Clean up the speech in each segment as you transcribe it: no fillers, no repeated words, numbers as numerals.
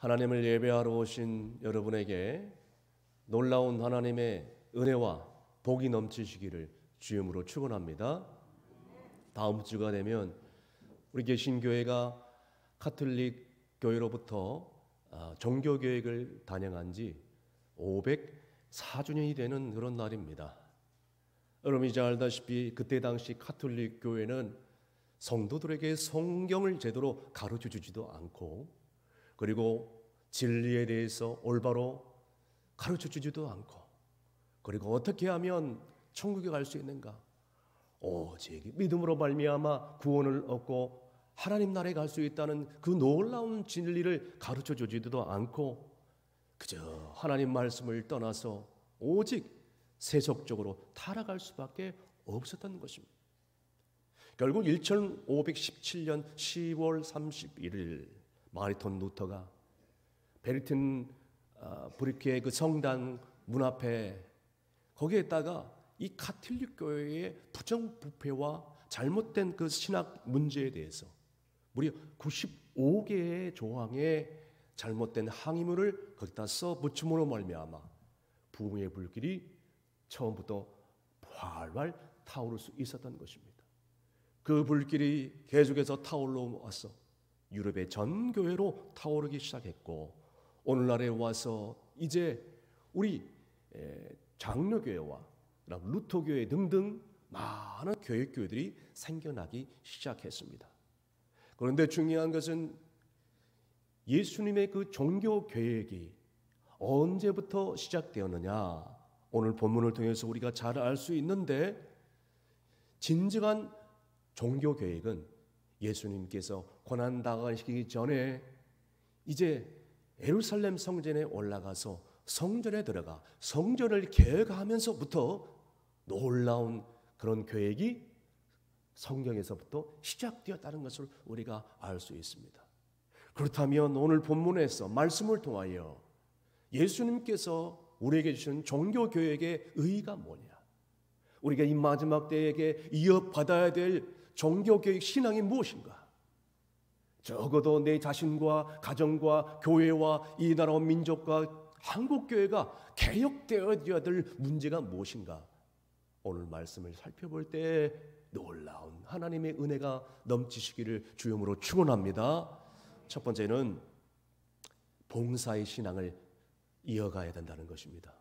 하나님을 예배하러 오신 여러분에게 놀라운 하나님의 은혜와 복이 넘치시기를 주임으로 축원합니다. 다음 주가 되면 우리 개신교회가 가톨릭 교회로부터 종교개혁을 단행한 지 504주년이 되는 그런 날입니다. 여러분이 잘 알다시피 그때 당시 가톨릭 교회는 성도들에게 성경을 제대로 가르쳐 주지도 않고, 그리고 진리에 대해서 올바로 가르쳐 주지도 않고, 그리고 어떻게 하면 천국에 갈 수 있는가, 오직 믿음으로 말미암아 구원을 얻고 하나님 나라에 갈 수 있다는 그 놀라운 진리를 가르쳐 주지도 않고, 그저 하나님 말씀을 떠나서 오직 세속적으로 타락할 수밖에 없었던 것입니다. 결국 1517년 10월 31일 마르틴 루터가 베르튼 브리케의 그 성당 문 앞에, 거기에다가 이 가톨릭 교회의 부정부패와 잘못된 그 신학 문제에 대해서 무려 95개의 조항의 잘못된 항의문을 거기다 써 붙임으로 말미암아 부흥의 불길이 처음부터 활활 타오를 수 있었던 것입니다. 그 불길이 계속해서 타올라 와서 유럽의 전 교회로 타오르기 시작했고, 오늘날에 와서 이제 우리 장로교회와 루터교회 등등 많은 교회들이 생겨나기 시작했습니다. 그런데 중요한 것은 예수님의 그 종교 계획이 언제부터 시작되었느냐, 오늘 본문을 통해서 우리가 잘 알 수 있는데, 진정한 종교 계획은 예수님께서 고난 당하시기 전에 이제 예루살렘 성전에 올라가서 성전에 들어가 성전을 개혁하면서부터 놀라운 그런 계획이 성경에서부터 시작되었다는 것을 우리가 알 수 있습니다. 그렇다면 오늘 본문에서 말씀을 통하여 예수님께서 우리에게 주신 종교 계획의 의의가 뭐냐, 우리가 이 마지막 때에게 이어받아야 될 종교 계획 신앙이 무엇인가, 적어도 내 자신과 가정과 교회와 이 나라와 민족과 한국교회가 개혁되어야 될 문제가 무엇인가, 오늘 말씀을 살펴볼 때 놀라운 하나님의 은혜가 넘치시기를 주님으로 축원합니다. 첫 번째는 봉사의 신앙을 이어가야 된다는 것입니다.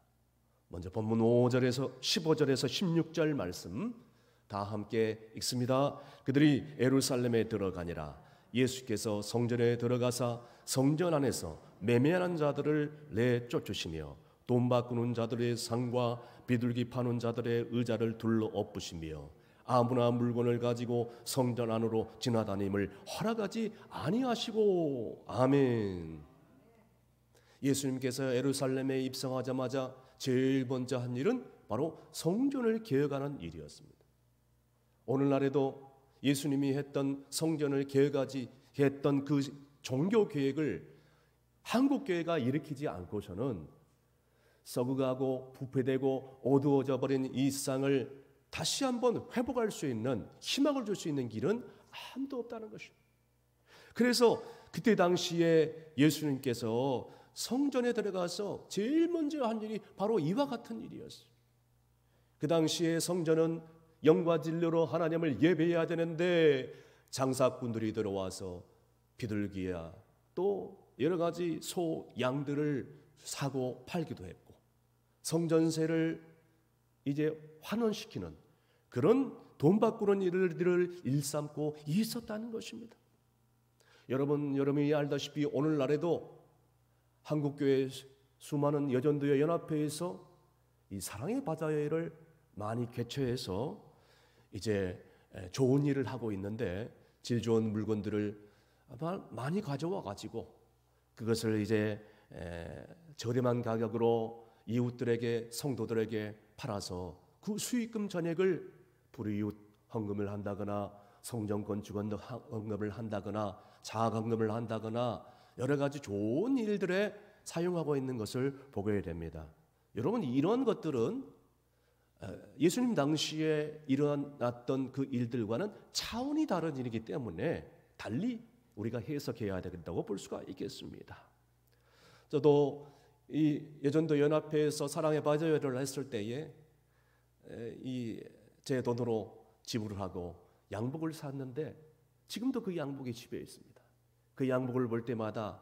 먼저 본문 5절에서 15절에서 16절 말씀 다 함께 읽습니다. 그들이 예루살렘에 들어가니라. 예수께서 성전에 들어가사 성전 안에서 매매하는 자들을 내쫓으시며 돈 바꾸는 자들의 상과 비둘기 파는 자들의 의자를 둘러 엎으시며 아무나 물건을 가지고 성전 안으로 지나다님을 허락하지 아니하시고. 아멘. 예수님께서 예루살렘에 입성하자마자 제일 먼저 한 일은 바로 성전을 개혁하는 일이었습니다. 오늘날에도 예수님이 했던 성전을 개혁하지 했던 그 종교 계획을 한국교회가 일으키지 않고서는 썩어가고 부패되고 어두워져 버린 이 세상을 다시 한번 회복할 수 있는 희망을 줄 수 있는 길은 아무도 없다는 것입니다. 그래서 그때 당시에 예수님께서 성전에 들어가서 제일 먼저 한 일이 바로 이와 같은 일이었어요. 그 당시에 성전은 영과 진리로 하나님을 예배해야 되는데 장사꾼들이 들어와서 비둘기야 또 여러 가지 소, 양들을 사고 팔기도 했고 성전세를 이제 환원시키는 그런 돈 바꾸는 일들을 일삼고 있었다는 것입니다. 여러분이 알다시피 오늘날에도 한국교회 수많은 여전도회 연합회에서 이 사랑의 바자회를 많이 개최해서 이제 좋은 일을 하고 있는데 질 좋은 물건들을 많이 가져와 가지고 그것을 이제 저렴한 가격으로 이웃들에게 성도들에게 팔아서 그 수익금 전액을 불이웃 헌금을 한다거나 성전 건축 헌금을 한다거나 자학헌금을 한다거나 여러 가지 좋은 일들에 사용하고 있는 것을 보게 됩니다. 여러분, 이런 것들은 예수님 당시에 일어났던 그 일들과는 차원이 다른 일이기 때문에 달리 우리가 해석해야 된다고 볼 수가 있겠습니다. 저도 이 예전도 연합회에서 사랑의 바자회를 했을 때에 제 돈으로 지불을 하고 양복을 샀는데 지금도 그 양복이 집에 있습니다. 그 양복을 볼 때마다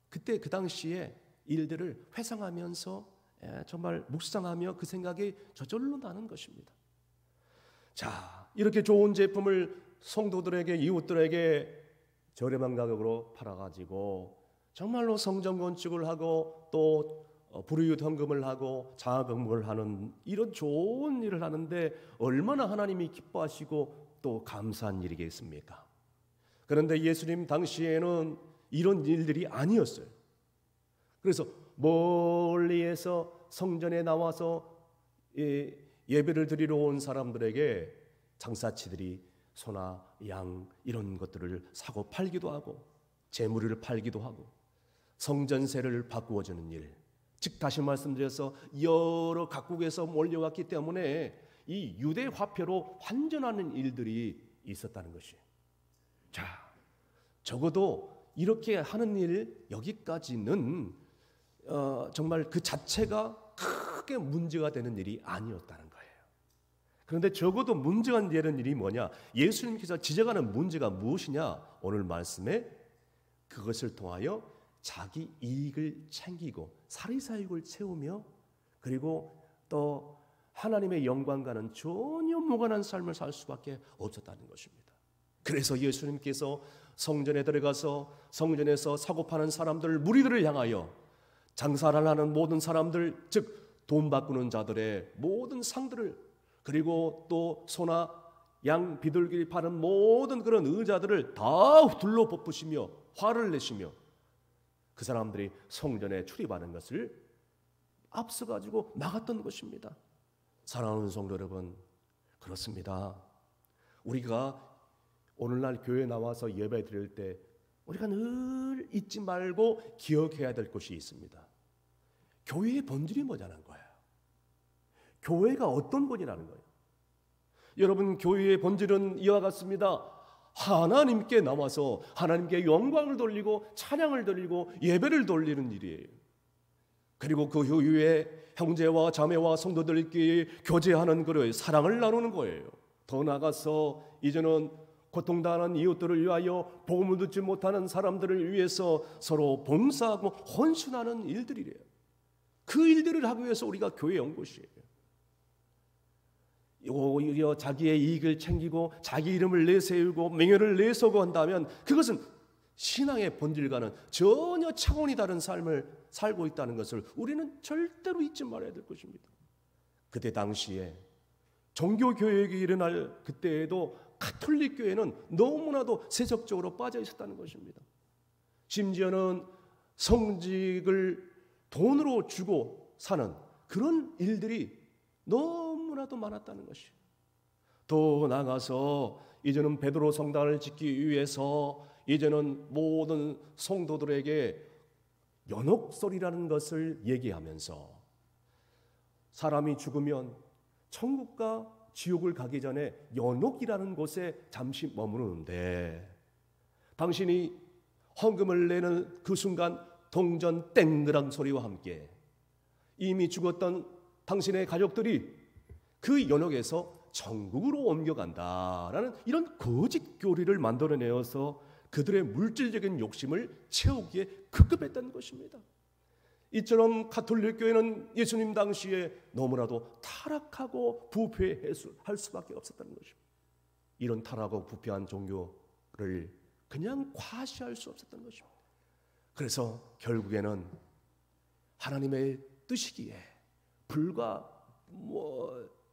그때 그 당시에 일들을 회상하면서 정말 묵상하며 그 생각이 저절로 나는 것입니다. 자, 이렇게 좋은 제품을 성도들에게, 이웃들에게 저렴한 가격으로 팔아가지고 정말로 성전 건축을 하고 또 불이웃 헌금을 하고 장학금을 하는 이런 좋은 일을 하는데 얼마나 하나님이 기뻐하시고 또 감사한 일이겠습니까? 그런데 예수님 당시에는 이런 일들이 아니었어요. 그래서 멀리에서 성전에 나와서 예배를 드리러 온 사람들에게 장사치들이 소나 양 이런 것들을 사고 팔기도 하고 재물을 팔기도 하고 성전세를 바꾸어 주는 일, 즉 다시 말씀드려서 여러 각국에서 몰려왔기 때문에 이 유대 화폐로 환전하는 일들이 있었다는 것이에요. 자, 적어도 이렇게 하는 일 여기까지는 정말 그 자체가 크게 문제가 되는 일이 아니었다는 거예요. 그런데 적어도 문제가 되는 일이 뭐냐? 예수님께서 지적하는 문제가 무엇이냐? 오늘 말씀에 그것을 통하여 자기 이익을 챙기고 사리사욕을 채우며 그리고 또 하나님의 영광과는 전혀 무관한 삶을 살 수밖에 없었다는 것입니다. 그래서 예수님께서 성전에 들어가서 성전에서 사고 파는 사람들, 무리들을 향하여 장사를 하는 모든 사람들, 즉 돈 바꾸는 자들의 모든 상들을, 그리고 또 소나 양, 비둘기 파는 모든 그런 의자들을 다 둘러 덮으시며 화를 내시며 그 사람들이 성전에 출입하는 것을 앞서가지고 막았던 것입니다. 사랑하는 성도 여러분, 그렇습니다. 우리가 오늘날 교회에 나와서 예배 드릴 때 우리가 늘 잊지 말고 기억해야 될 것이 있습니다. 교회의 본질이 뭐냐는 거예요. 교회가 어떤 것이라는 거예요. 여러분, 교회의 본질은 이와 같습니다. 하나님께 나와서 하나님께 영광을 돌리고 찬양을 돌리고 예배를 돌리는 일이에요. 그리고 그 후에 형제와 자매와 성도들끼리 교제하는 거를 사랑을 나누는 거예요. 더 나아가서 이제는 고통당하는 이웃들을 위하여 복음을 듣지 못하는 사람들을 위해서 서로 봉사하고 헌신하는 일들이래요. 그 일들을 하기 위해서 우리가 교회에 온 것이에요. 오히려 자기의 이익을 챙기고 자기 이름을 내세우고 명예를 내세우고 한다면 그것은 신앙의 본질과는 전혀 차원이 다른 삶을 살고 있다는 것을 우리는 절대로 잊지 말아야 될 것입니다. 그때 당시에 종교교육이 일어날 그때에도 가톨릭 교회는 너무나도 세속적으로 빠져 있었다는 것입니다. 심지어는 성직을 돈으로 주고 사는 그런 일들이 너무나도 많았다는 것이에요. 더 나아가서 이제는 베드로 성당을 짓기 위해서 이제는 모든 성도들에게 연옥설이라는 것을 얘기하면서 사람이 죽으면 천국과 지옥을 가기 전에 연옥이라는 곳에 잠시 머무르는데 당신이 헌금을 내는 그 순간 동전 땡그랑 소리와 함께 이미 죽었던 당신의 가족들이 그 연옥에서 천국으로 옮겨간다라는 이런 거짓 교리를 만들어내어서 그들의 물질적인 욕심을 채우기에 급급했다는 것입니다. 이처럼 가톨릭 교회는 예수님 당시에 너무나도 타락하고 부패할 수밖에 없었다는 것입니다. 이런 타락하고 부패한 종교를 그냥 과시할 수 없었던 것입니다. 그래서 결국에는 하나님의 뜻이기에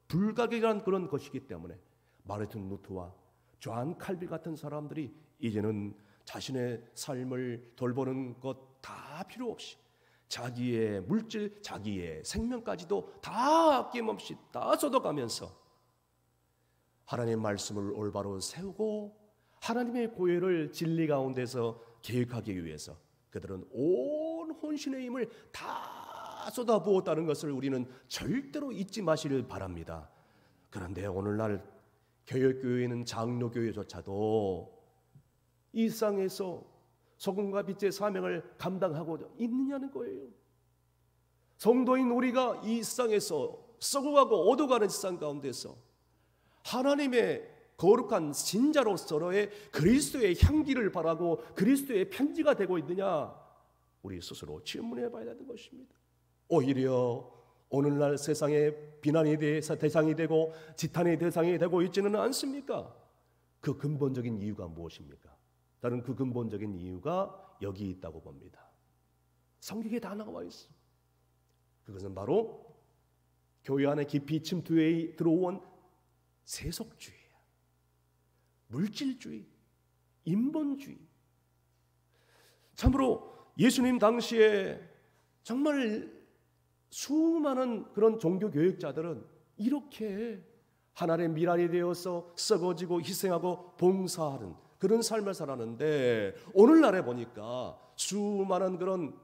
불가결한 그런 것이기 때문에 마르틴 루터와 존 칼빈 같은 사람들이 이제는 자신의 삶을 돌보는 것 다 필요 없이 자기의 물질, 자기의 생명까지도 다 아낌없이 다 쏟아가면서 하나님의 말씀을 올바로 세우고 하나님의 고열을 진리 가운데서 계획하기 위해서 그들은 온 혼신의 힘을 다 쏟아부었다는 것을 우리는 절대로 잊지 마시길 바랍니다. 그런데 오늘날 개혁교회는 장로교회조차도 일상에서 소금과 빛의 사명을 감당하고 있느냐는 거예요. 성도인 우리가 이 세상에서 썩어가고 어두워가는 세상 가운데서 하나님의 거룩한 신자로서의 그리스도의 향기를 바라고 그리스도의 편지가 되고 있느냐, 우리 스스로 질문해 봐야 되는 것입니다. 오히려 오늘날 세상의 비난의 대상이 되고 지탄의 대상이 되고 있지는 않습니까? 그 근본적인 이유가 무엇입니까? 저는 그 근본적인 이유가 여기 있다고 봅니다. 성경에 다 나와 있어. 그것은 바로 교회 안에 깊이 침투해 들어온 세속주의야. 물질주의, 인본주의. 참으로 예수님 당시에 정말 수많은 그런 종교교육자들은 이렇게 하나님의 미랄이 되어서 썩어지고 희생하고 봉사하는 그런 삶을 살았는데, 오늘날에 보니까 수많은 그런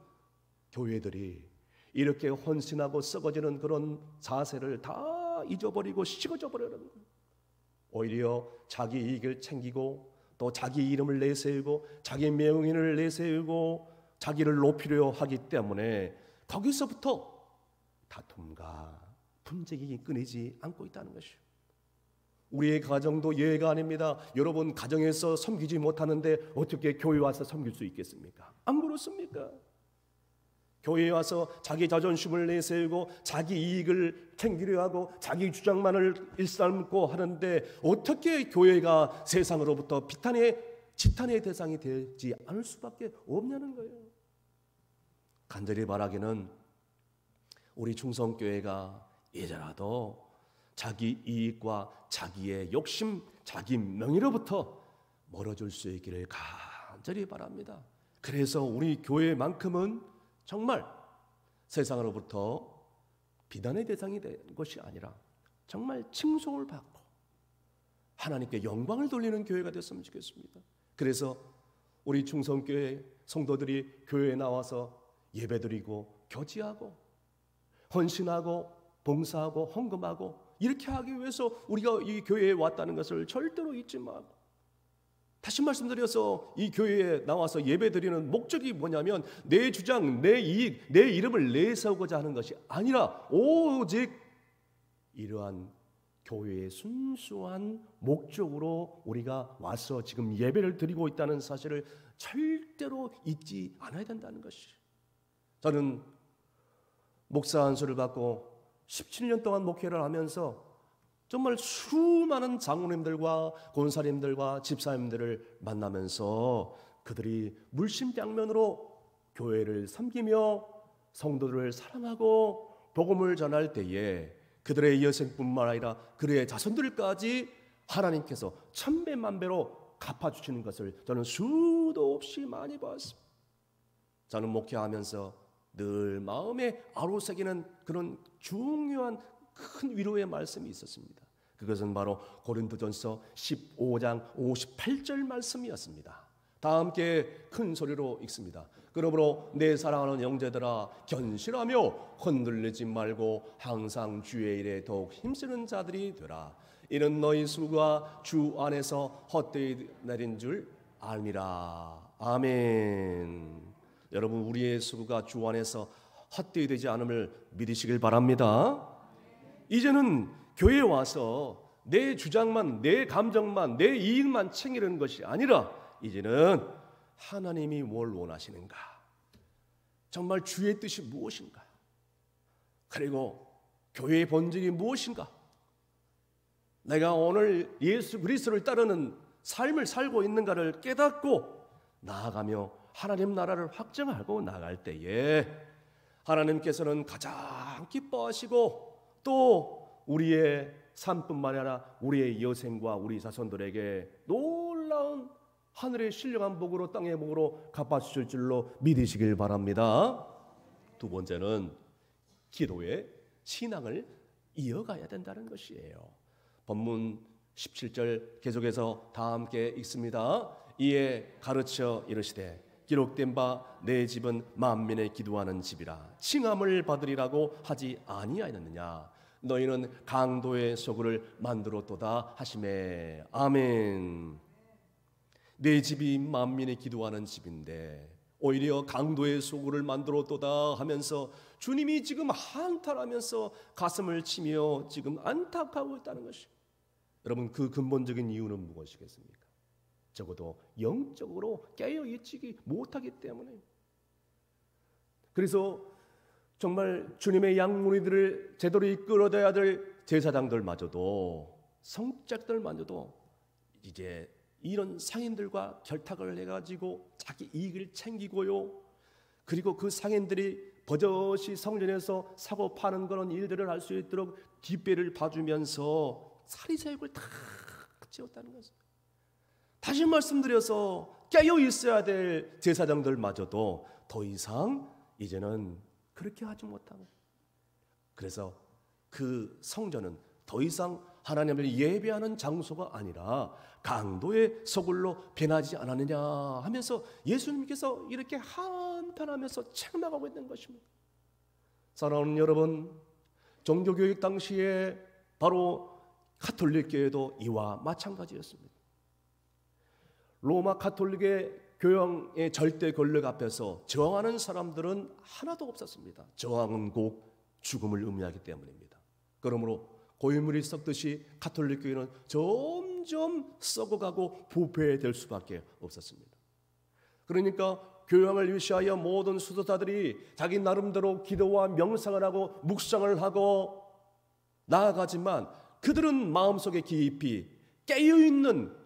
교회들이 이렇게 헌신하고 썩어지는 그런 자세를 다 잊어버리고 식어져 버리는 거예요. 오히려 자기 이익을 챙기고 또 자기 이름을 내세우고 자기 명예를 내세우고 자기를 높이려 하기 때문에 거기서부터 다툼과 분쟁이 끊이지 않고 있다는 것이요. 우리의 가정도 예외가 아닙니다. 여러분 가정에서 섬기지 못하는데 어떻게 교회 와서 섬길 수 있겠습니까? 안 그렇습니까? 교회에 와서 자기 자존심을 내세우고 자기 이익을 챙기려 하고 자기 주장만을 일삼고 하는데 어떻게 교회가 세상으로부터 지탄의 대상이 되지 않을 수밖에 없냐는 거예요. 간절히 바라기는 우리 충성교회가 이제라도 자기 이익과 자기의 욕심, 자기 명예로부터 멀어질 수 있기를 간절히 바랍니다. 그래서 우리 교회만큼은 정말 세상으로부터 비난의 대상이 된 것이 아니라 정말 칭송을 받고 하나님께 영광을 돌리는 교회가 됐으면 좋겠습니다. 그래서 우리 충성교회 성도들이 교회에 나와서 예배드리고 교제하고 헌신하고 봉사하고 헌금하고 이렇게 하기 위해서 우리가 이 교회에 왔다는 것을 절대로 잊지 말고, 다시 말씀드려서 이 교회에 나와서 예배드리는 목적이 뭐냐면 내 주장, 내 이익, 내 이름을 내세우고자 하는 것이 아니라 오직 이러한 교회의 순수한 목적으로 우리가 와서 지금 예배를 드리고 있다는 사실을 절대로 잊지 않아야 된다는 것이. 저는 목사 안수를 받고 17년 동안 목회를 하면서 정말 수많은 장로님들과 권사님들과 집사님들을 만나면서 그들이 물심양면으로 교회를 섬기며 성도들을 사랑하고 복음을 전할 때에 그들의 여생뿐만 아니라 그들의 자손들까지 하나님께서 천배만배로 갚아주시는 것을 저는 수도 없이 많이 봤습니다. 저는 목회하면서 늘 마음에 아로새기는 그런 중요한 큰 위로의 말씀이 있었습니다. 그것은 바로 고린도전서 15장 58절 말씀이었습니다. 다 함께 큰 소리로 읽습니다. 그러므로 내 사랑하는 형제들아 견실하며 흔들리지 말고 항상 주의 일에 더욱 힘쓰는 자들이 되라. 이는 너희 수가 주 안에서 헛되이 내린 줄 알미라. 아멘. 여러분, 우리의 수고가 주 안에서 헛되이 되지 않음을 믿으시길 바랍니다. 이제는 교회에 와서 내 주장만, 내 감정만, 내 이익만 챙기는 것이 아니라 이제는 하나님이 뭘 원하시는가, 정말 주의 뜻이 무엇인가, 그리고 교회의 본질이 무엇인가, 내가 오늘 예수 그리스도를 따르는 삶을 살고 있는가를 깨닫고 나아가며 하나님 나라를 확정하고 나갈 때에 하나님께서는 가장 기뻐하시고 또 우리의 삶뿐만 아니라 우리의 여생과 우리 자손들에게 놀라운 하늘의 신령한 복으로 땅의 복으로 갚아주실 줄로 믿으시길 바랍니다. 두 번째는 기도의 신앙을 이어가야 된다는 것이에요. 본문 17절 계속해서 다 함께 읽습니다. 이에 가르쳐 이르시되 기록된 바 내 집은 만민의 기도하는 집이라 칭함을 받으리라고 하지 아니하였느냐. 너희는 강도의 소굴을 만들었도다 하시매. 아멘. 내 집이 만민이 기도하는 집인데 오히려 강도의 소굴을 만들었도다 하면서 주님이 지금 한탄하면서 가슴을 치며 지금 안타까워 있다는 것입니다. 여러분, 그 근본적인 이유는 무엇이겠습니까? 적어도 영적으로 깨어있지 못하기 때문에. 그래서 정말 주님의 양무리들을 제대로 이끌어내야 될 제사장들마저도, 성직자들마저도 이제 이런 상인들과 결탁을 해가지고 자기 이익을 챙기고요, 그리고 그 상인들이 버젓이 성전에서 사고 파는 그런 일들을 할 수 있도록 뒷배를 봐주면서 사리사욕을 다 지었다는 것입니다. 다시 말씀드려서 깨어 있어야 될 제사장들마저도 더 이상 이제는 그렇게 하지 못하고, 그래서 그 성전은 더 이상 하나님을 예배하는 장소가 아니라 강도의 소굴로 변하지 않았느냐 하면서 예수님께서 이렇게 한탄하면서 책망하고 있는 것입니다. 사랑하는 여러분, 종교교육 당시에 바로 가톨릭교회도 이와 마찬가지였습니다. 로마 가톨릭의 교황의 절대 권력 앞에서 저항하는 사람들은 하나도 없었습니다. 저항은 곧 죽음을 의미하기 때문입니다. 그러므로 고인물이 썩듯이 가톨릭 교회는 점점 썩어가고 부패될 수밖에 없었습니다. 그러니까 교황을 위시하여 모든 수도자들이 자기 나름대로 기도와 명상을 하고 묵상을 하고 나아가지만 그들은 마음속에 깊이 깨어있는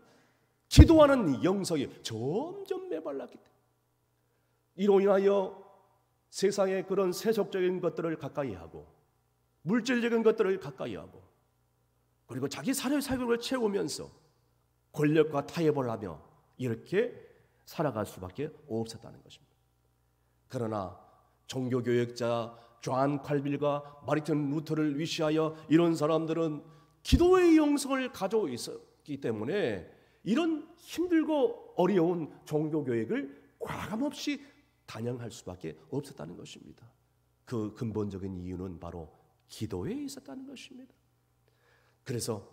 기도하는 영성이 점점 메말랐기 때문에 이로 인하여 세상의 그런 세속적인 것들을 가까이 하고 물질적인 것들을 가까이 하고 그리고 자기 사회사역을 채우면서 권력과 타협을 하며 이렇게 살아갈 수밖에 없었다는 것입니다. 그러나 종교교역자 존 칼빌과 마르틴 루터를 위시하여 이런 사람들은 기도의 영성을 가지고 있었기 때문에 이런 힘들고 어려운 종교교역을 과감없이 단행할 수밖에 없었다는 것입니다. 그 근본적인 이유는 바로 기도에 있었다는 것입니다. 그래서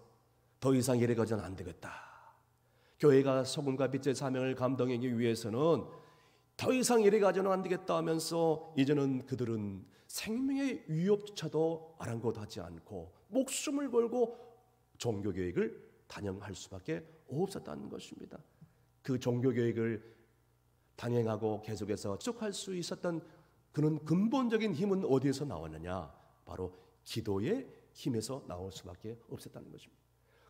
더 이상 이래 가지는 안 되겠다. 교회가 소금과 빛의 사명을 감당하기 위해서는 더 이상 이래 가지는 안 되겠다 하면서 이제는 그들은 생명의 위협조차도 아랑곳하지 않고 목숨을 걸고 종교교역을 단행할 수밖에 없었다는 것입니다. 그 종교교역을 단행하고 계속해서 지속할 수 있었던 그런 근본적인 힘은 어디에서 나왔느냐? 바로 기도의 힘에서 나올 수밖에 없었다는 것입니다.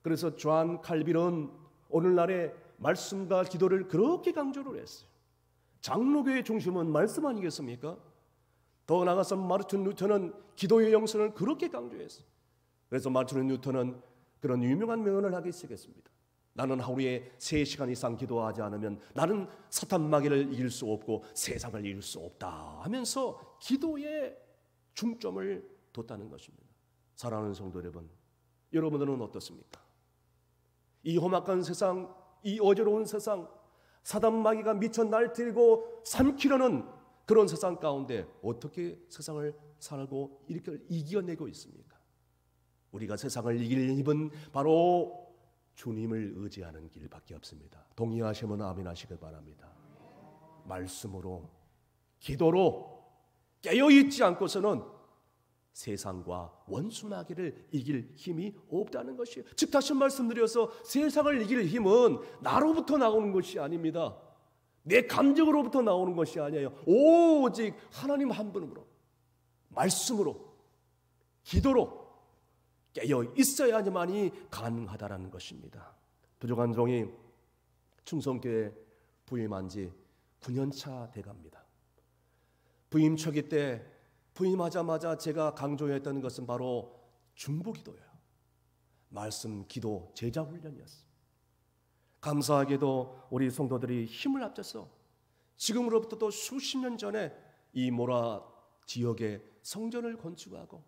그래서 존 칼빈은 오늘날의 말씀과 기도를 그렇게 강조를 했어요. 장로교의 중심은 말씀 아니겠습니까? 더 나아가서 마르틴 루터는 기도의 영성을 그렇게 강조했어요. 그래서 마르틴 루터는 그런 유명한 명언을 하기 시작했습니다. 나는 하루에 3시간 이상 기도하지 않으면 나는 사탄 마귀를 이길 수 없고 세상을 이길 수 없다 하면서 기도에 중점을 뒀다는 것입니다. 사랑하는 성도 여러분, 여러분들은 어떻습니까? 이 험악한 세상, 이 어지러운 세상, 사단 마귀가 미쳐 날뛰고 삼키려는 그런 세상 가운데 어떻게 세상을 살고 이렇게 이겨내고 있습니까? 우리가 세상을 이길 힘은 바로 주님을 의지하는 길밖에 없습니다. 동의하시면 아멘 하시길 바랍니다. 말씀으로, 기도로 깨어있지 않고서는 세상과 원수 마귀를 이길 힘이 없다는 것이에요. 즉 다시 말씀드려서 세상을 이길 힘은 나로부터 나오는 것이 아닙니다. 내 감정으로부터 나오는 것이 아니에요. 오직 하나님 한 분으로, 말씀으로, 기도로 깨어 있어야만이 가능하다는 것입니다. 부족한 종이 충성교회 부임한 지 9년차 돼갑니다. 부임 초기 때 부임하자마자 제가 강조했던 것은 바로 중보기도예요. 말씀, 기도, 제자 훈련이었어요. 감사하게도 우리 성도들이 힘을 합쳐서 지금으로부터 수십 년 전에 이 모라 지역에 성전을 건축하고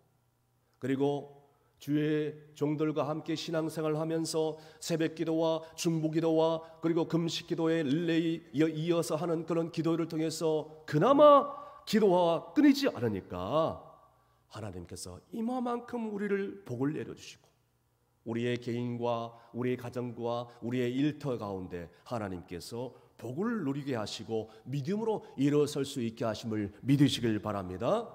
그리고 주의 종들과 함께 신앙생활을 하면서 새벽기도와 중보기도와 그리고 금식기도에 릴레이 이어서 하는 그런 기도를 통해서 그나마 기도가 끊이지 않으니까 하나님께서 이만큼 우리를 복을 내려주시고 우리의 개인과 우리의 가정과 우리의 일터 가운데 하나님께서 복을 누리게 하시고 믿음으로 일어설 수 있게 하심을 믿으시길 바랍니다.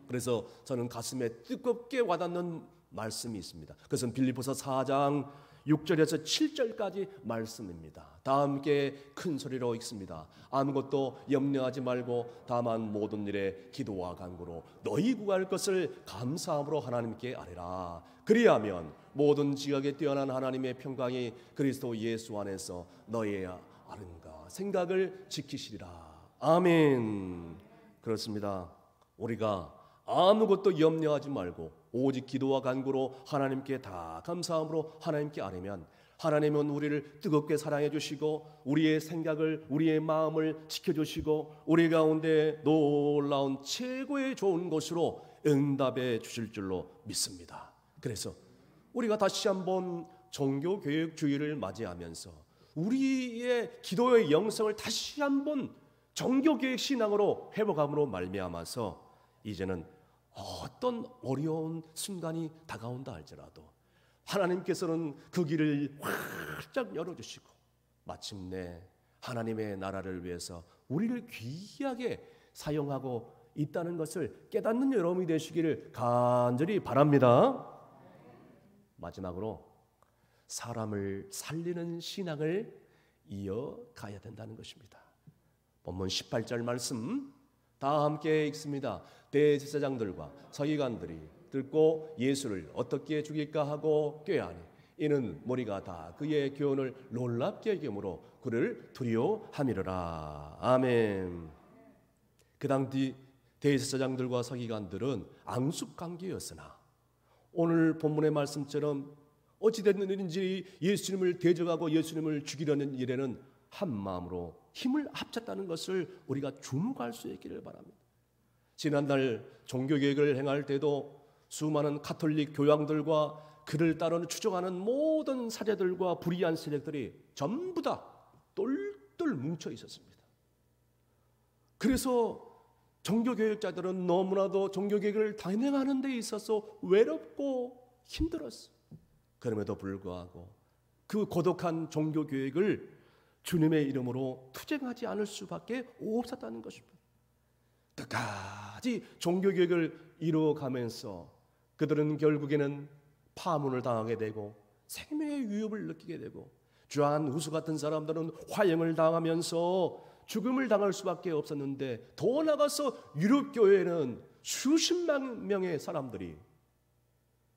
그래서 저는 가슴에 뜨겁게 와닿는 말씀이 있습니다. 그것은 빌립보서 4장 6절에서 7절까지 말씀입니다. 다 함께 큰 소리로 읽습니다. 아무것도 염려하지 말고 다만 모든 일에 기도와 간구로 너희 구할 것을 감사함으로 하나님께 아뢰라. 그리하면 모든 지각에 뛰어난 하나님의 평강이 그리스도 예수 안에서 너희의 아른가 생각을 지키시리라. 아멘. 그렇습니다. 우리가 아무것도 염려하지 말고 오직 기도와 간구로 하나님께 다 감사함으로 하나님께 아뢰면 하나님은 우리를 뜨겁게 사랑해 주시고 우리의 생각을 우리의 마음을 지켜주시고 우리 가운데 놀라운 최고의 좋은 것으로 응답해 주실 줄로 믿습니다. 그래서 우리가 다시 한번 종교개혁주의를 맞이하면서 우리의 기도의 영성을 다시 한번 종교개혁 신앙으로 회복함으로 말미암아서 이제는 어떤 어려운 순간이 다가온다 할지라도 하나님께서는 그 길을 활짝 열어주시고 마침내 하나님의 나라를 위해서 우리를 귀하게 사용하고 있다는 것을 깨닫는 여러분이 되시기를 간절히 바랍니다. 마지막으로 사람을 살리는 신앙을 이어가야 된다는 것입니다. 본문 18절 말씀 다 함께 읽습니다. 대제사장들과 서기관들이 듣고 예수를 어떻게 죽일까 하고 꾀하니 이는 무리가 다 그의 교훈을 놀랍게 여김으로 그를 두려워함이로라. 아멘. 그 당시 대제사장들과 서기관들은 앙숙관계였으나 오늘 본문의 말씀처럼 어찌됐는 일인지 예수님을 대적하고 예수님을 죽이려는 일에는 한 마음으로 힘을 합쳤다는 것을 우리가 주목할 수 있기를 바랍니다. 지난날 종교개혁을 행할 때도 수많은 가톨릭 교황들과 그를 따르는 추종하는 모든 사제들과 불의한 세력들이 전부 다 똘똘 뭉쳐 있었습니다. 그래서 종교개혁자들은 너무나도 종교개혁을 단행하는 데 있어서 외롭고 힘들었어요. 그럼에도 불구하고 그 고독한 종교개혁을 주님의 이름으로 투쟁하지 않을 수밖에 없었다는 것입니다. 끝까지 종교개혁을 이루어가면서 그들은 결국에는 파문을 당하게 되고 생명의 위협을 느끼게 되고 주한 후수 같은 사람들은 화형을 당하면서 죽음을 당할 수밖에 없었는데 더 나아가서 유럽교회는 수십만 명의 사람들이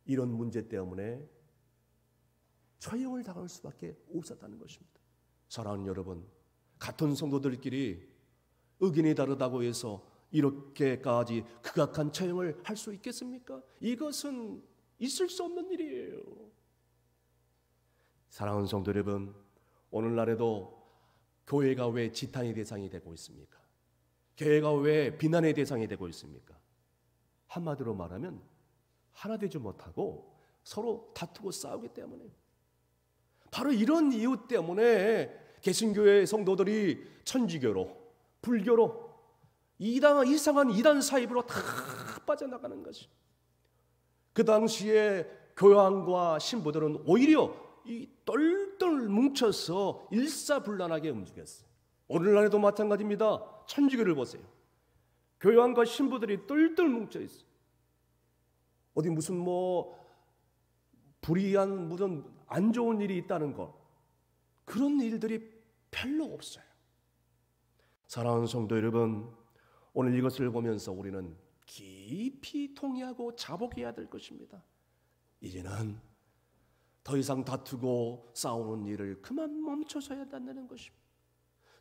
이런 문제 때문에 처형을 당할 수밖에 없었다는 것입니다. 사랑하는 여러분, 같은 성도들끼리 의견이 다르다고 해서 이렇게까지 극악한 처형을 할 수 있겠습니까? 이것은 있을 수 없는 일이에요. 사랑하는 성도 여러분, 오늘날에도 교회가 왜 지탄의 대상이 되고 있습니까? 교회가 왜 비난의 대상이 되고 있습니까? 한마디로 말하면 하나 되지 못하고 서로 다투고 싸우기 때문에, 바로 이런 이유 때문에 개신교회 성도들이 천주교로, 불교로, 이상한 이단 사입으로 다 빠져나가는 것이. 그 당시에 교황과 신부들은 오히려 이 똘똘 뭉쳐서 일사불란하게 움직였어요. 오늘날에도 마찬가지입니다. 천주교를 보세요. 교황과 신부들이 똘똘 뭉쳐 있어요. 어디 무슨 불의한 무슨 안 좋은 일이 있다는 것, 그런 일들이 별로 없어요. 사랑하는 성도 여러분, 오늘 이것을 보면서 우리는 깊이 통회하고 자복해야 될 것입니다. 이제는 더 이상 다투고 싸우는 일을 그만 멈춰서야 한다는 것입니다.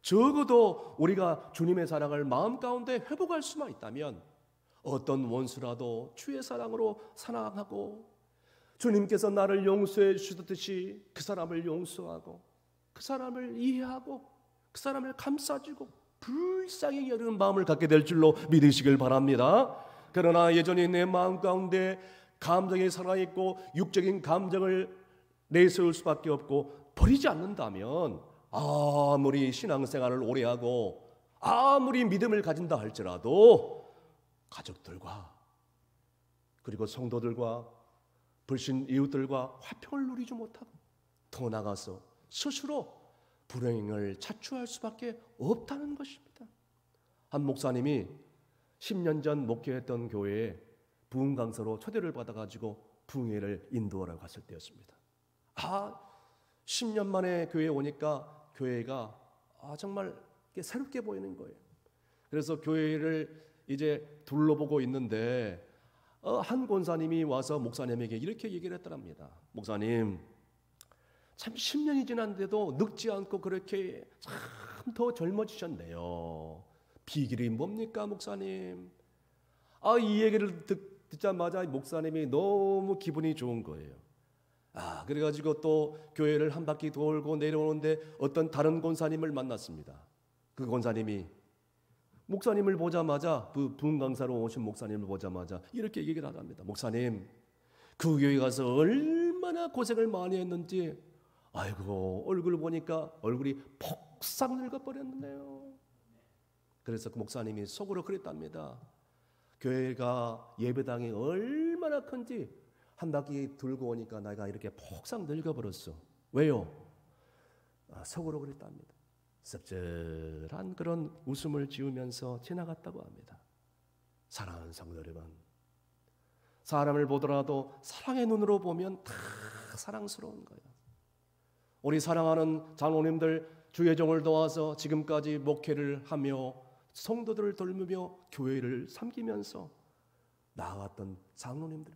적어도 우리가 주님의 사랑을 마음 가운데 회복할 수만 있다면 어떤 원수라도 주의 사랑으로 사랑하고 주님께서 나를 용서해 주셨듯이 그 사람을 용서하고 그 사람을 이해하고 그 사람을 감싸주고 불쌍히 여기는 마음을 갖게 될 줄로 믿으시길 바랍니다. 그러나 여전히 내 마음 가운데 감정이 살아있고 육적인 감정을 내세울 수밖에 없고 버리지 않는다면 아무리 신앙생활을 오래 하고 아무리 믿음을 가진다 할지라도 가족들과 그리고 성도들과 불신 이웃들과 화평을 누리지 못하고 더 나가서 스스로 불행을 자초할 수밖에 없다는 것입니다. 한 목사님이 10년 전 목회했던 교회에 부흥 강사로 초대를 받아가지고 부흥회를 인도하러 갔을 때였습니다. 10년 만에 교회에 오니까 교회가 정말 새롭게 보이는 거예요. 그래서 교회를 이제 둘러보고 있는데 한 권사님이 와서 목사님에게 이렇게 얘기를 했더랍니다. 목사님, 참 10년이 지났는데도 늙지 않고 그렇게 참 더 젊어지셨네요. 비결이 뭡니까, 목사님? 이 얘기를 듣자마자 목사님이 너무 기분이 좋은 거예요. 그래가지고 또 교회를 한 바퀴 돌고 내려오는데 어떤 다른 권사님을 만났습니다. 그 권사님이 목사님을 보자마자, 그 부흥 강사로 오신 목사님을 보자마자 이렇게 얘기를 하답니다. 목사님, 그 교회 가서 얼마나 고생을 많이 했는지, 아이고, 얼굴 보니까 얼굴이 폭삭 늙어버렸네요. 그래서 그 목사님이 속으로 그랬답니다. 교회가 예배당이 얼마나 큰지 한 바퀴 돌고 오니까 내가 이렇게 폭삭 늙어버렸어. 왜요? 속으로 그랬답니다. 씁쓸한 그런 웃음을 지으면서 지나갔다고 합니다. 사랑하는 성도 여러분, 사람을 보더라도 사랑의 눈으로 보면 다 사랑스러운 거예요. 우리 사랑하는 장로님들, 주의 종을 도와서 지금까지 목회를 하며 성도들을 돌보며 교회를 섬기면서 나아갔던 장로님들,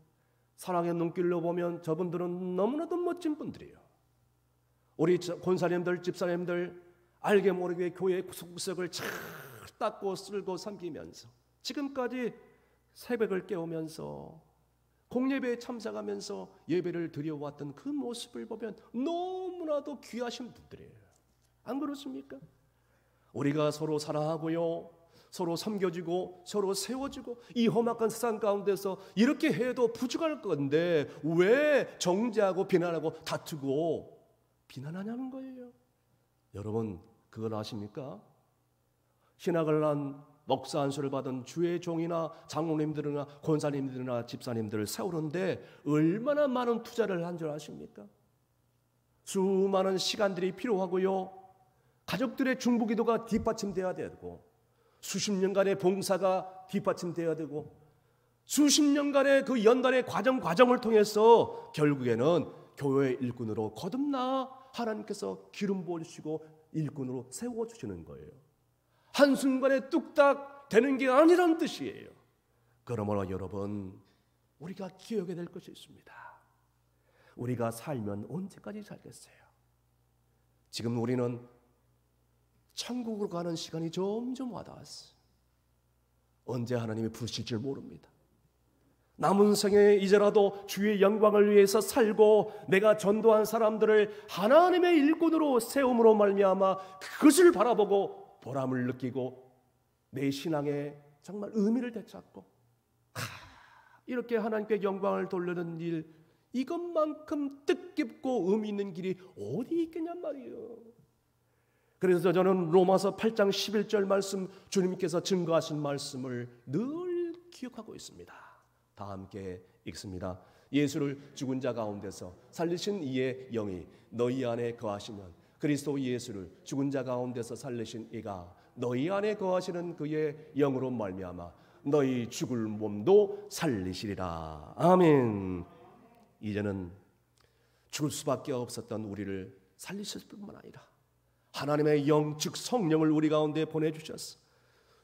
사랑의 눈길로 보면 저분들은 너무나도 멋진 분들이에요. 우리 권사님들, 집사님들, 알게 모르게 교회 구석구석을 잘 닦고 쓸고 섬기면서 지금까지 새벽을 깨우면서 공예배에 참석하면서 예배를 드려왔던 그 모습을 보면 너무나도 귀하신 분들이에요. 안 그렇습니까? 우리가 서로 사랑하고요, 서로 섬겨주고 서로 세워주고 이 험악한 세상 가운데서 이렇게 해도 부족할 건데 왜 정죄하고 비난하고 다투고 비난하냐는 거예요. 여러분, 그걸 아십니까? 신학을 한 목사 안수를 받은 주의 종이나 장로님들이나 권사님들이나 집사님들을 세우는데 얼마나 많은 투자를 한 줄 아십니까? 수많은 시간들이 필요하고요, 가족들의 중보기도가 뒷받침돼야 되고, 수십 년간의 봉사가 뒷받침돼야 되고, 수십 년간의 그 연단의 과정을 통해서 결국에는 교회의 일꾼으로 거듭나 하나님께서 기름 부어주시고 일꾼으로 세워주시는 거예요. 한순간에 뚝딱 되는 게 아니란 뜻이에요. 그러므로 여러분, 우리가 기억해야 될 것이 있습니다. 우리가 살면 언제까지 살겠어요? 지금 우리는 천국으로 가는 시간이 점점 와닿았어요. 언제 하나님이 부르실 줄 모릅니다. 남은 생에 이제라도 주의 영광을 위해서 살고 내가 전도한 사람들을 하나님의 일꾼으로 세움으로 말미암아 그것을 바라보고 보람을 느끼고 내 신앙에 정말 의미를 되찾고 이렇게 하나님께 영광을 돌리는 일, 이것만큼 뜻깊고 의미 있는 길이 어디 있겠냔 말이에요. 그래서 저는 로마서 8장 11절 말씀, 주님께서 증거하신 말씀을 늘 기억하고 있습니다. 다 함께 읽습니다. 예수를 죽은 자 가운데서 살리신 이의 영이 너희 안에 거하시면 그리스도 예수를 죽은 자 가운데서 살리신 이가 너희 안에 거하시는 그의 영으로 말미암아 너희 죽을 몸도 살리시리라. 아멘. 이제는 죽을 수밖에 없었던 우리를 살리실 뿐만 아니라 하나님의 영, 즉 성령을 우리 가운데 보내주셨어.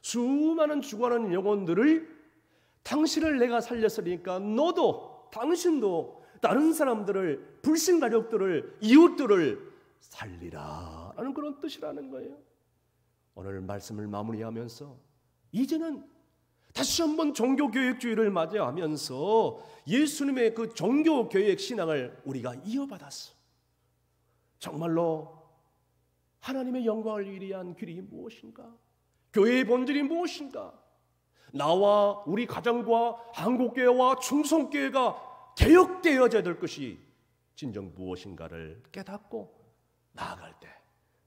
수많은 죽어가는 영혼들을 당신을 내가 살렸으니까 너도, 당신도 다른 사람들을, 불신 가족들을, 이웃들을 살리라 라는 그런 뜻이라는 거예요. 오늘 말씀을 마무리하면서 이제는 다시 한번 종교교육주의를 맞이하면서 예수님의 그 종교교육 신앙을 우리가 이어받았어. 정말로 하나님의 영광을 위한 길이 무엇인가? 교회의 본질이 무엇인가? 나와 우리 가정과 한국교회와 충성교회가 개혁되어져야 될 것이 진정 무엇인가를 깨닫고 나아갈 때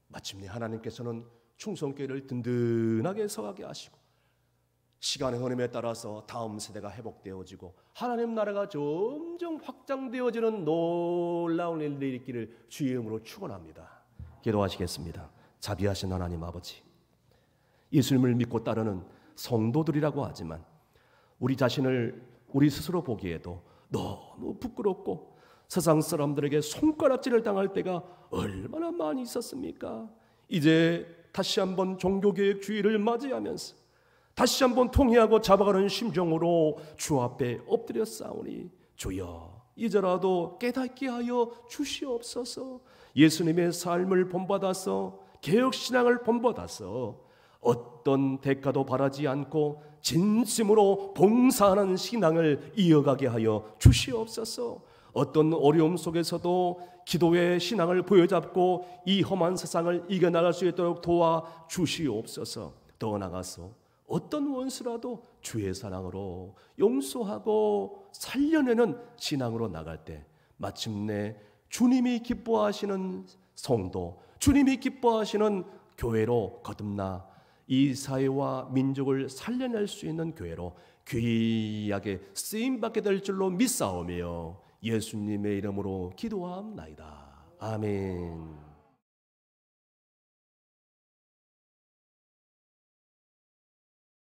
마침내 하나님께서는 충성교회를 든든하게 서하게 하시고 시간의 흐름에 따라서 다음 세대가 회복되어지고 하나님 나라가 점점 확장되어지는 놀라운 일들이 있기를 주의 이름으로 축원합니다. 기도하시겠습니다. 자비하신 하나님 아버지, 예수님을 믿고 따르는 성도들이라고 하지만 우리 자신을 우리 스스로 보기에도 너무 부끄럽고 세상 사람들에게 손가락질을 당할 때가 얼마나 많이 있었습니까? 이제 다시 한번 종교개혁 주의를 맞이하면서 다시 한번 통회하고 잡아가는 심정으로 주 앞에 엎드려 싸우니 주여 이제라도 깨닫게 하여 주시옵소서. 예수님의 삶을 본받아서 개혁신앙을 본받아서 어떤 대가도 바라지 않고 진심으로 봉사하는 신앙을 이어가게 하여 주시옵소서. 어떤 어려움 속에서도 기도의 신앙을 부여잡고 이 험한 세상을 이겨나갈 수 있도록 도와 주시옵소서. 더 나아가서 어떤 원수라도 주의 사랑으로 용서하고 살려내는 신앙으로 나갈 때 마침내 주님이 기뻐하시는 성도, 주님이 기뻐하시는 교회로 거듭나 이 사회와 민족을 살려낼 수 있는 교회로 귀하게 쓰임받게 될 줄로 믿사오며 예수님의 이름으로 기도하옵나이다. 아멘.